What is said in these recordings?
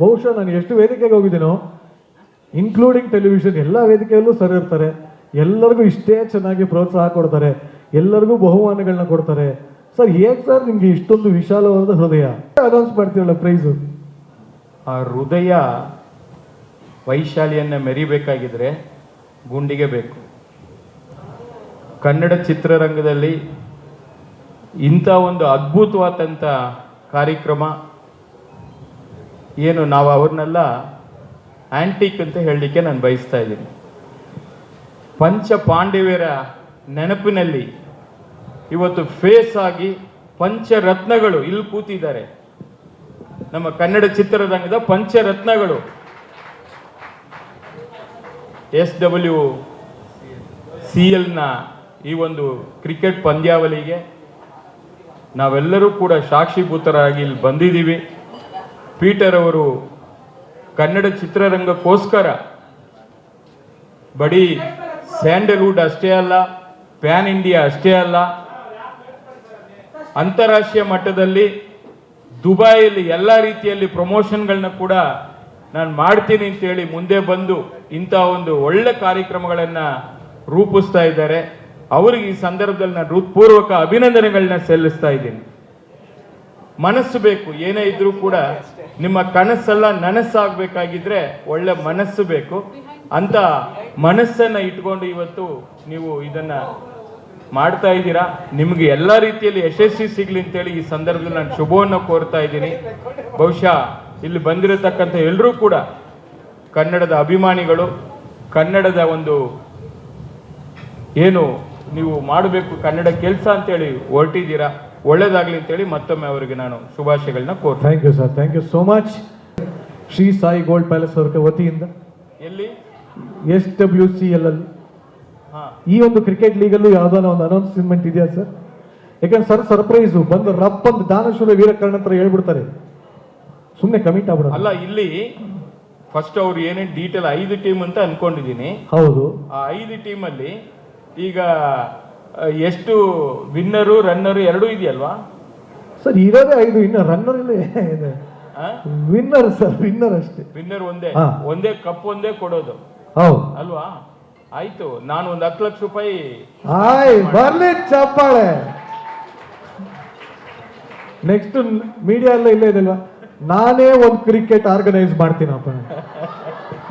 ಬಹುಶಃ ನಾನು ಎಷ್ಟು ವೇದಿಕೆಗೆ ಹೋಗಿದ್ದೀನೋ, ಇನ್ಕ್ಲೂಡಿಂಗ್ ಟೆಲಿವಿಷನ್, ಎಲ್ಲ ವೇದಿಕೆಯಲ್ಲೂ ಸರ್ ಇರ್ತಾರೆ. ಎಲ್ಲರಿಗೂ ಇಷ್ಟೇ ಚೆನ್ನಾಗಿ ಪ್ರೋತ್ಸಾಹ ಕೊಡ್ತಾರೆ, ಎಲ್ಲರಿಗೂ ಬಹುಮಾನಗಳನ್ನ ಕೊಡ್ತಾರೆ. ಸರ್ ಹೇಗೆ ಸರ್ ನಿಮ್ಗೆ ಇಷ್ಟೊಂದು ವಿಶಾಲವಾದ ಹೃದಯ? ಅನೌನ್ಸ್ ಮಾಡ್ತೀವಲ್ಲ ಪ್ರೈಸು. ಆ ಹೃದಯ ವೈಶಾಲಿಯನ್ನು ಮೆರಿಬೇಕಾಗಿದ್ರೆ ಗುಂಡಿಗೆ ಬೇಕು. ಕನ್ನಡ ಚಿತ್ರರಂಗದಲ್ಲಿ ಇಂಥ ಒಂದು ಅದ್ಭುತವಾದಂಥ ಕಾರ್ಯಕ್ರಮ ಏನು, ನಾವು ಅವ್ರನ್ನೆಲ್ಲ ಆಂಟಿಕ್ ಅಂತ ಹೇಳಲಿಕ್ಕೆ ನಾನು ಬಯಸ್ತಾ ಇದ್ದೀನಿ. ಪಂಚ ಪಾಂಡವರ ನೆನಪಿನಲ್ಲಿ ಇವತ್ತು ಫೇಸ್ ಆಗಿ ಪಂಚರತ್ನಗಳು ಇಲ್ಲಿ ಕೂತಿದ್ದಾರೆ. ನಮ್ಮ ಕನ್ನಡ ಚಿತ್ರರಂಗದ ಪಂಚರತ್ನಗಳು SWCLನ ಈ ಒಂದು ಕ್ರಿಕೆಟ್ ಪಂದ್ಯಾವಳಿಗೆ ನಾವೆಲ್ಲರೂ ಕೂಡ ಸಾಕ್ಷಿಭೂತರಾಗಿ ಇಲ್ಲಿ ಬಂದಿದ್ದೀವಿ. ಪೀಟರ್ ಅವರು ಕನ್ನಡ ಚಿತ್ರರಂಗಕ್ಕೋಸ್ಕರ ಬರೀ ಸ್ಯಾಂಡಲ್ವುಡ್ ಅಷ್ಟೇ ಅಲ್ಲ, ಪ್ಯಾನ್ ಇಂಡಿಯಾ ಅಷ್ಟೇ ಅಲ್ಲ, ಅಂತಾರಾಷ್ಟ್ರೀಯ ಮಟ್ಟದಲ್ಲಿ ದುಬೈಯಲ್ಲಿ ಎಲ್ಲ ರೀತಿಯಲ್ಲಿ ಪ್ರಮೋಷನ್ಗಳನ್ನ ಕೂಡ ನಾನು ಮಾಡ್ತೀನಿ ಅಂತೇಳಿ ಮುಂದೆ ಬಂದು ಇಂಥ ಒಂದು ಒಳ್ಳೆ ಕಾರ್ಯಕ್ರಮಗಳನ್ನು ರೂಪಿಸ್ತಾ ಇದ್ದಾರೆ. ಅವರಿಗೆ ಈ ಸಂದರ್ಭದಲ್ಲಿ ನಾನು ಹೃತ್ಪೂರ್ವಕ ಅಭಿನಂದನೆಗಳನ್ನ ಸಲ್ಲಿಸ್ತಾ ಇದ್ದೀನಿ. ಮನಸ್ಸು ಬೇಕು, ಏನೇ ಇದ್ರೂ ಕೂಡ ನಿಮ್ಮ ಕನಸೆಲ್ಲ ನನಸಾಗಬೇಕಾಗಿದ್ರೆ ಒಳ್ಳೆ ಮನಸ್ಸು ಬೇಕು. ಅಂತ ಮನಸ್ಸನ್ನ ಇಟ್ಕೊಂಡು ಇವತ್ತು ನೀವು ಇದನ್ನ ಮಾಡ್ತಾ ಇದ್ದೀರಾ. ನಿಮಗೆ ಎಲ್ಲ ರೀತಿಯಲ್ಲಿ ಯಶಸ್ವಿ ಸಿಗ್ಲಿ ಅಂತೇಳಿ ಈ ಸಂದರ್ಭದಲ್ಲಿ ನಾನು ಶುಭವನ್ನು ಕೋರ್ತಾ ಇದ್ದೀನಿ. ಬಹುಶಃ ಇಲ್ಲಿ ಬಂದಿರತಕ್ಕಂಥ ಎಲ್ಲರೂ ಕೂಡ ಕನ್ನಡದ ಅಭಿಮಾನಿಗಳು, ಕನ್ನಡದ ಒಂದು ಏನು ನೀವು ಮಾಡಬೇಕು ಕನ್ನಡ ಕೆಲಸ ಅಂತೇಳಿ ಹೊರಟಿದ್ದೀರಾ. ಒಳ್ಳೇದಾಗ್ಲಿ ಅಂತೇಳಿ ಮತ್ತೊಮ್ಮೆ ಅವರಿಗೆ ನಾನು ಶುಭಾಶಯಗಳನ್ನ ಕೋರ್ತೀನಿ. Thank you sir, thank you so much. Shri Sai gold palace ಅವರ ವತಿಯಿಂದ ಎಲ್ಲಿ SWCL ಅಲ್ಲಿ ಈ ಒಂದು ಕ್ರಿಕೆಟ್ ಲೀಗಲ್ಲೂ ಯಾವ್ದಾನ ಒಂದು ಅನೌನ್ಸ್ಮೆಂಟ್ ಇದೆಯಾ ಸರ್? ಯಾಕಂದ್ರೆ ಸರ್ ಸರ್ಪ್ರೈಸು ಬಂದು ರಪ್ ಅಂತ ದಾನಶೂರ ವೀರಕರ್ಣ ಹತ್ರ ಹೇಳ್ಬಿಡ್ತಾರೆ, ಸುಮ್ಮನೆ ಕಮಿಟ್ ಆಗ್ಬಿಡೋದು. ಅಲ್ಲ, ಇಲ್ಲಿ ಫಸ್ಟ್ ಅವ್ರು ಏನೇನು ಡೀಟೇಲ್ 5 ಟೀಮ್ ಅಂತ ಅನ್ಕೊಂಡಿದ್ದೀನಿ. ಹೌದು, ಆ 5 ಟೀಮಲ್ಲಿ ಈಗ ಎಷ್ಟು ವಿನ್ನರು ರನ್ನರು ಎರಡೂ ಇದೆಯಲ್ವಾ ಸರ್? ಇರೋದೇ 5, ಇನ್ನು ರನ್ನರ್ ಇಲ್ಲ, ವಿನ್ನರ್ ಸರ್, ವಿನ್ನರ್ ಅಷ್ಟೇ. ವಿನ್ನರ್ ಒಂದೇ ಕಪ್ ಒಂದೇ ಕೊಡೋದು, ಹೌದು ಅಲ್ವಾ? ಆಯ್ತು, ನಾನು ಒಂದು 10 ಲಕ್ಷ ರೂಪಾಯಿ ಬರ್ಲಿ ಚಪ್ಪಾಳೆ. ನೆಕ್ಸ್ಟ್ ಮೀಡಿಯಾ ಎಲ್ಲ ಇಲ್ಲೇ ಇದಲ್ವಾ, ನಾನೇ ಒಂದು ಕ್ರಿಕೆಟ್ ಆರ್ಗನೈಸ್ ಮಾಡ್ತೀನಪ್ಪ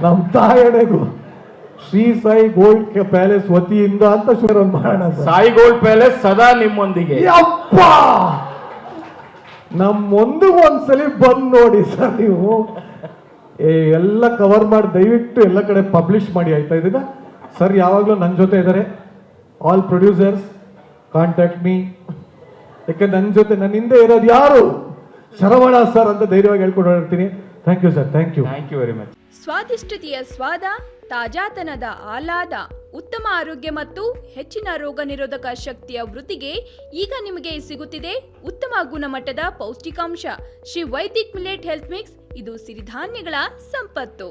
ನಮ್ಮ ತಾಯಣೆಗೂ ಶ್ರೀ ಸಾಯಿ ಗೋಲ್ಡ್ ಪ್ಯಾಲೇಸ್ ವತಿಯಿಂದ ಅಂತ ಶುರು ಮಾಡೋಣ. ಸಾಯಿ ಗೋಲ್ಡ್ ಪ್ಯಾಲೇಸ್ ಸದಾ ನಿಮ್ಮೊಂದಿಗೆ. ಅಪ್ಪ ನಮ್ಮೊಂದಿಗೆ ಒಂದ್ಸಲಿ ಬಂದು ನೋಡಿ ಸರ್, ನೀವು ಎಲ್ಲ ಕವರ್ ಮಾಡಿ ದಯವಿಟ್ಟು ಎಲ್ಲ ಕಡೆ ಪಬ್ಲಿಷ್ ಮಾಡಿ, ಆಯ್ತಾ? ಇದನ್ನ ಸರ್ ಯಾವಾಗಲೂ ನನ್ನ ಜೊತೆ ಇದ್ದಾರೆ. All producers contact me. ಯಾಕಂದ್ರೆ ನನ್ನ ಜೊತೆ ನನ್ನ ಹಿಂದೆ ಇರೋದು ಯಾರು? ಶರವಣ ಸರ್ ಅಂತ ಧೈರ್ಯವಾಗಿ ಹೇಳ್ಕೊಂಡು ಇರ್ತೀನಿ. Thank you sir, thank you, thank you very much. ಸ್ವಾದಿಷ್ಟತೆಯ ಸ್ವಾದ, ತಾಜಾತನದ ಆಹ್ಲಾದ, ಉತ್ತಮ ಆರೋಗ್ಯ ಮತ್ತು ಹೆಚ್ಚಿನ ರೋಗ ನಿರೋಧಕ ಶಕ್ತಿಯ ವೃದ್ಧಿಗೆ ಈಗ ನಿಮಗೆ ಸಿಗುತ್ತಿದೆ ಉತ್ತಮ ಗುಣಮಟ್ಟದ ಪೌಷ್ಟಿಕಾಂಶ Shri Vaidik millet health mix. ಇದು ಸಿರಿಧಾನ್ಯಗಳ ಸಂಪತ್ತು.